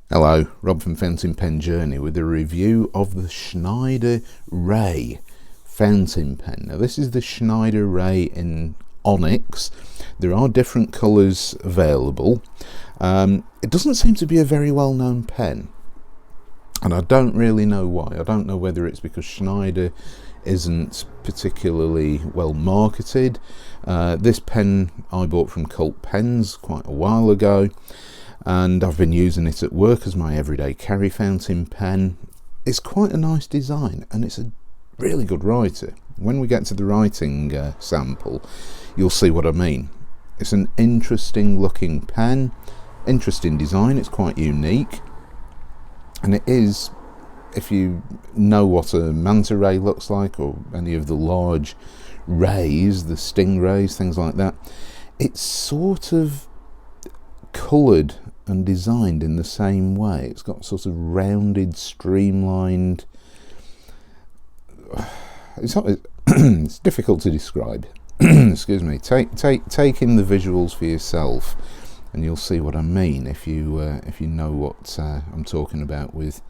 Hello, Rob from Fountain Pen Journey with a review of the Schneider Ray fountain pen. Now this is the Schneider Ray in Onyx. There are different colours available. It doesn't seem to be a very well known pen, and I don't really know why. I don't know whether it's because Schneider isn't particularly well marketed. This pen I bought from Cult Pens quite a while ago, and I've been using it at work as my everyday carry fountain pen. It's quite a nice design and it's a really good writer. When we get to the writing sample, you'll see what I mean. It's an interesting looking pen, interesting design, it's quite unique, and it is, if you know what a manta ray looks like or any of the large rays, the stingrays, things like that, it's sort of coloured and designed in the same way. It's got sort of rounded, streamlined, it's difficult to describe. Excuse me. Take in the visuals for yourself and you'll see what I mean if you know what I'm talking about with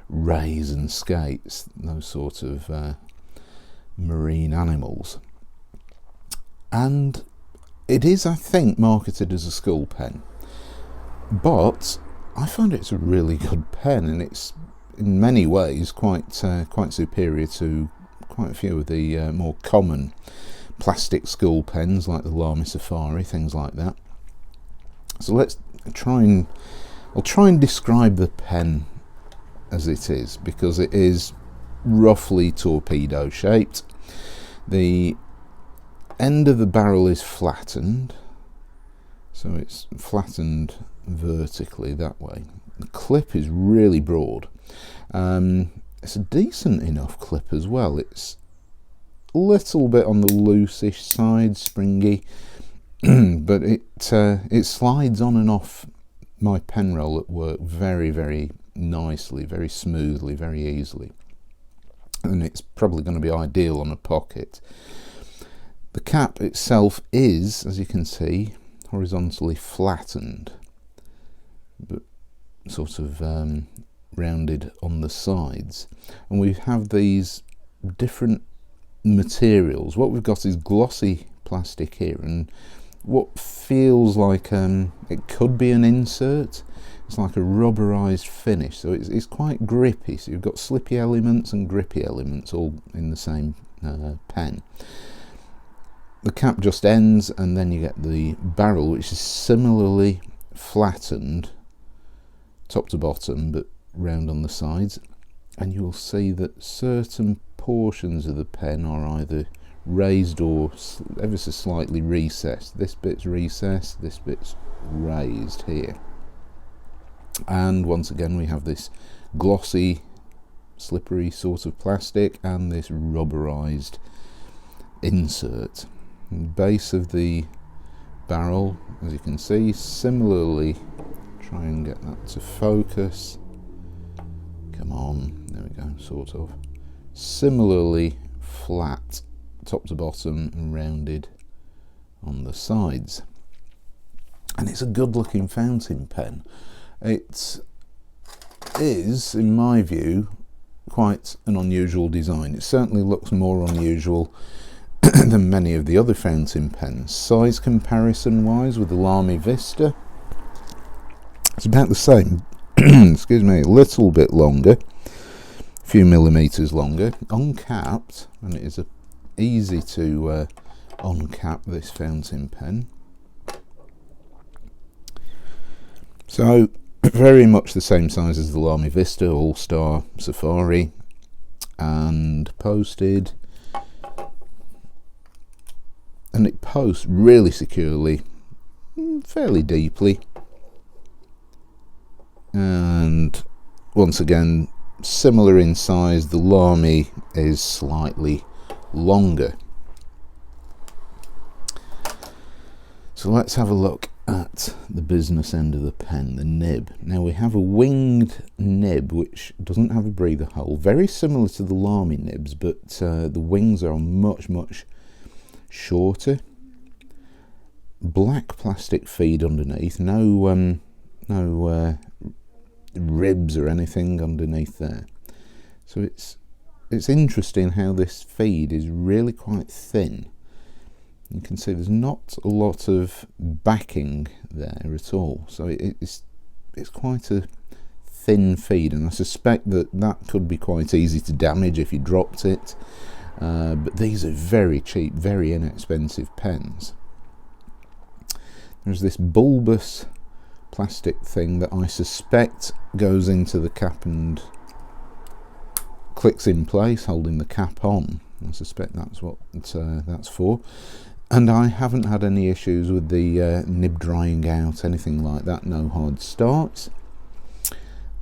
rays and skates, those sort of marine animals. And it is, I think, marketed as a school pen, but I find it's a really good pen, and it's in many ways quite superior to quite a few of the more common plastic school pens like the Lamy Safari, things like that. So I'll try and describe the pen as it is, because it is roughly torpedo shaped. The end of the barrel is flattened, so it's flattened vertically that way. The clip is really broad. It's a decent enough clip as well. It's a little bit on the loosish side, springy, but it slides on and off my pen roll at work very, very nicely, very smoothly, very easily, and it's probably going to be ideal on a pocket. The cap itself is, as you can see, horizontally flattened, but sort of rounded on the sides, and we have these different materials. What we've got is glossy plastic here, and what feels like it could be an insert. It's like a rubberized finish, so it's quite grippy. So you've got slippy elements and grippy elements all in the same pen. The cap just ends, and then you get the barrel, which is similarly flattened top to bottom but round on the sides, and you will see that certain portions of the pen are either raised or ever so slightly recessed. This bit's recessed, this bit's raised here, and once again we have this glossy, slippery sort of plastic and this rubberized insert. The base of the barrel, as you can see, similarly, try and get that to focus, come on, there we go, sort of, similarly flat top to bottom and rounded on the sides. And it's a good looking fountain pen. It is, in my view, quite an unusual design. It certainly looks more unusual than many of the other fountain pens. Size comparison wise with the Lamy Vista, it's about the same. Excuse me, a little bit longer, a few millimeters longer, uncapped, and it is easy to uncap this fountain pen. So very much the same size as the Lamy Vista, All-Star, Safari, and posted, and it posts really securely, fairly deeply, and once again similar in size. The Lamy is slightly longer. So let's have a look at the business end of the pen, the nib. Now we have a winged nib which doesn't have a breather hole, very similar to the Lamy nibs, but the wings are much shorter. Black plastic feed underneath, no ribs or anything underneath there. So it's interesting how this feed is really quite thin. You can see there's not a lot of backing there at all, so it's quite a thin feed, and I suspect that could be quite easy to damage if you dropped it, but these are very cheap, very inexpensive pens. There's this bulbous plastic thing that I suspect goes into the cap and clicks in place, holding the cap on. I suspect that's what that's for. And I haven't had any issues with the nib drying out, anything like that, no hard starts.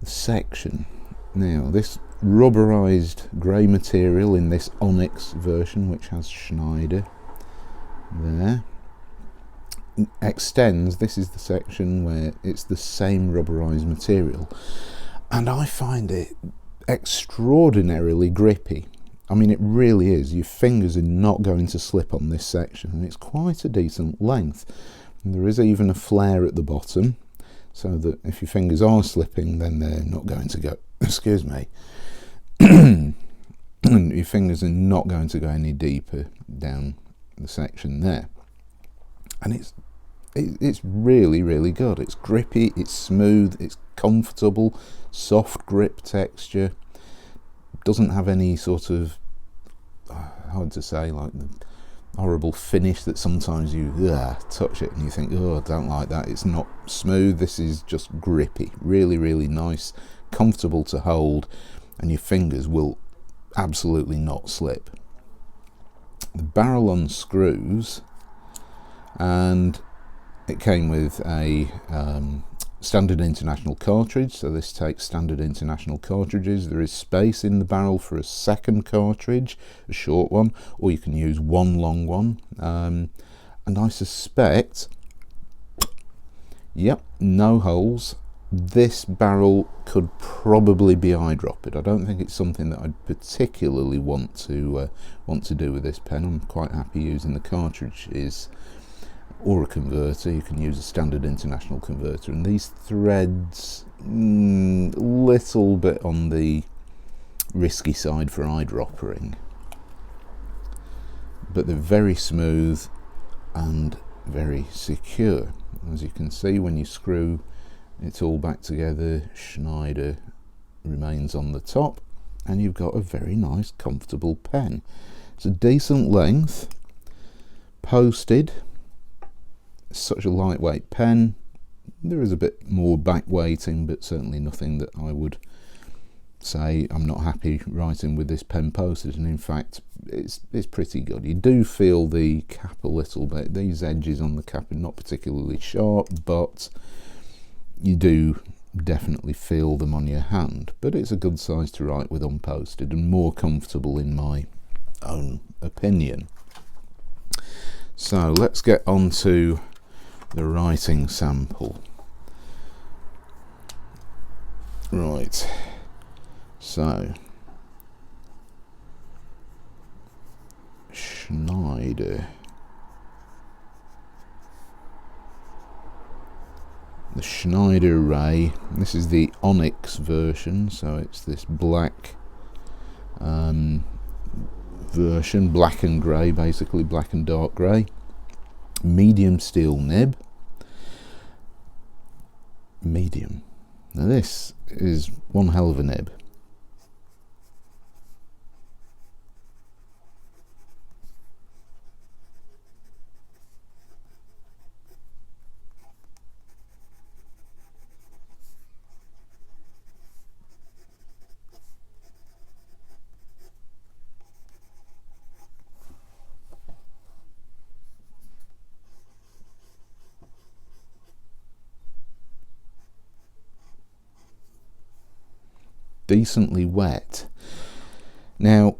The section. Now, this rubberized grey material in this Onyx version, which has Schneider there, extends. This is the section where it's the same rubberized material. And I find it extraordinarily grippy. I mean, it really is. Your fingers are not going to slip on this section, and it's quite a decent length. And there is even a flare at the bottom, so that if your fingers are slipping, then they're not going to go, excuse me, and your fingers are not going to go any deeper down the section there. And it's really, really good. It's grippy, it's smooth, it's comfortable, soft grip texture. Doesn't have any sort of, hard to say, like the horrible finish that sometimes you touch it and you think, oh, I don't like that. It's not smooth. This is just grippy, really, really nice, comfortable to hold, and your fingers will absolutely not slip. The barrel unscrews, and it came with a standard international cartridge, so this takes standard international cartridges. There is space in the barrel for a second cartridge, a short one, or you can use one long one, and I suspect, yep, no holes. This barrel could probably be eyedropped. I don't think it's something that I'd particularly want to do with this pen. I'm quite happy using the cartridges or a converter. You can use a standard international converter, and these threads, little bit on the risky side for eyedroppering, but they're very smooth and very secure. As you can see, when you screw it all back together, Schneider remains on the top, and you've got a very nice, comfortable pen. It's a decent length, posted. Such a lightweight pen. There is a bit more back weighting, but certainly nothing that I would say I'm not happy writing with this pen posted, and in fact it's pretty good. You do feel the cap a little bit. These edges on the cap are not particularly sharp, but you do definitely feel them on your hand. But it's a good size to write with unposted, and more comfortable in my own opinion. So let's get on to the writing sample. Right, so Schneider, the Schneider Ray. This is the Onyx version, so it's this black version, black and grey, basically black and dark grey. Medium steel nib. Medium. Now this is one hell of a nib. Decently wet. Now,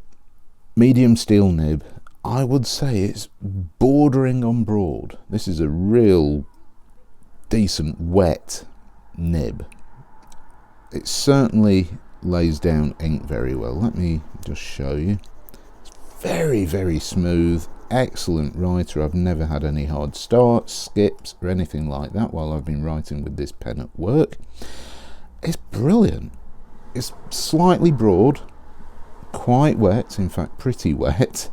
medium steel nib, I would say it's bordering on broad. This is a real decent wet nib. It certainly lays down ink very well. Let me just show you. It's very, very smooth, excellent writer. I've never had any hard starts, skips or anything like that while I've been writing with this pen at work. It's brilliant. It's slightly broad, quite wet, in fact pretty wet,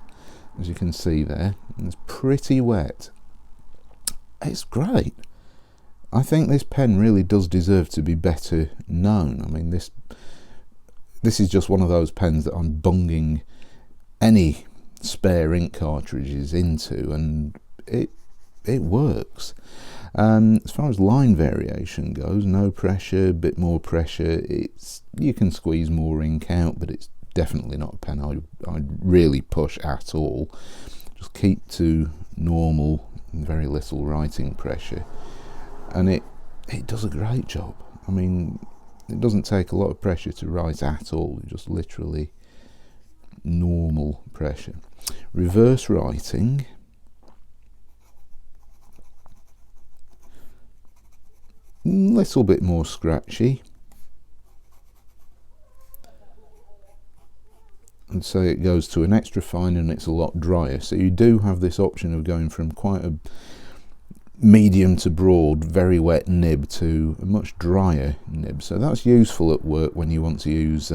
as you can see there. It's pretty wet. It's great. I think this pen really does deserve to be better known. I mean, this is just one of those pens that I'm bunging any spare ink cartridges into, and it works. As far as line variation goes, no pressure, bit more pressure. You can squeeze more ink out, but it's definitely not a pen I'd really push at all. Just keep to normal, very little writing pressure, and it does a great job. I mean, it doesn't take a lot of pressure to write at all, just literally normal pressure. Reverse writing, little bit more scratchy, and so it goes to an extra fine and it's a lot drier, so you do have this option of going from quite a medium to broad, very wet nib to a much drier nib. So that's useful at work when you want to use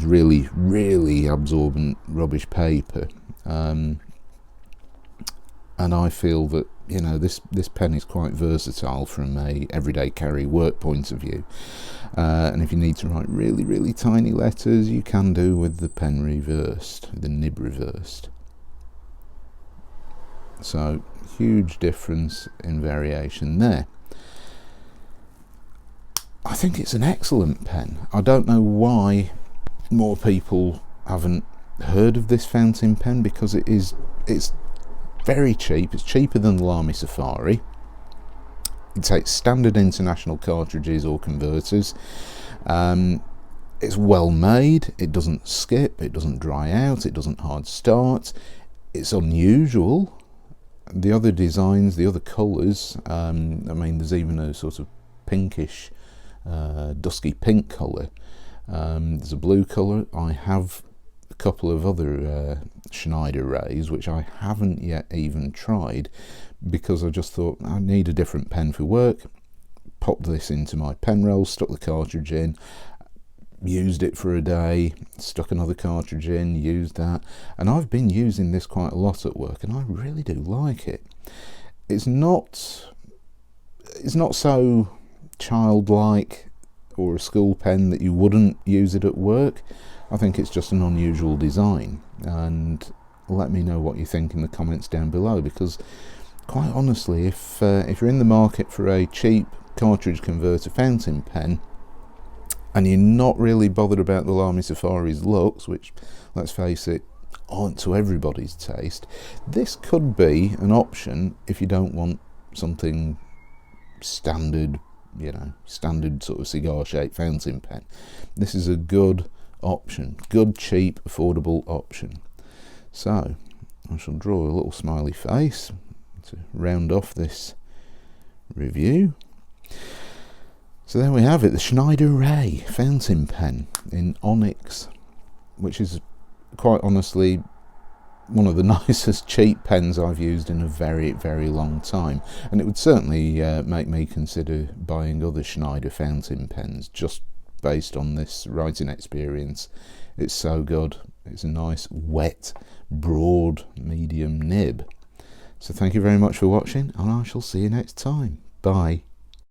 really absorbent rubbish paper, and I feel that, you know, this pen is quite versatile from a everyday carry work point of view, and if you need to write really tiny letters, you can do with the pen reversed, the nib reversed. So huge difference in variation there. I think it's an excellent pen. I don't know why more people haven't heard of this fountain pen, because it's very cheap. It's cheaper than the Lamy Safari. It takes standard international cartridges or converters. It's well made. It doesn't skip. It doesn't dry out. It doesn't hard start. It's unusual. The other designs, the other colours, I mean, there's even a sort of pinkish, dusky pink colour. There's a blue colour. I have a couple of other Schneider Rays, which I haven't yet even tried, because I just thought I need a different pen for work. Popped this into my pen roll, stuck the cartridge in, used it for a day, stuck another cartridge in, used that, and I've been using this quite a lot at work, and I really do like it. It's not so childlike or a school pen that you wouldn't use it at work. I think it's just an unusual design, and let me know what you think in the comments down below, because quite honestly, if you're in the market for a cheap cartridge converter fountain pen, and you're not really bothered about the Lamy Safari's looks, which, let's face it, aren't to everybody's taste, this could be an option if you don't want something standard, you know, standard sort of cigar-shaped fountain pen. This is a good option, good, cheap, affordable option. So I shall draw a little smiley face to round off this review. So there we have it, the Schneider Ray fountain pen in Onyx, which is quite honestly one of the nicest cheap pens I've used in a very long time, and it would certainly make me consider buying other Schneider fountain pens just based on this writing experience. It's so good. It's a nice wet broad medium nib. So thank you very much for watching, and I shall see you next time. Bye.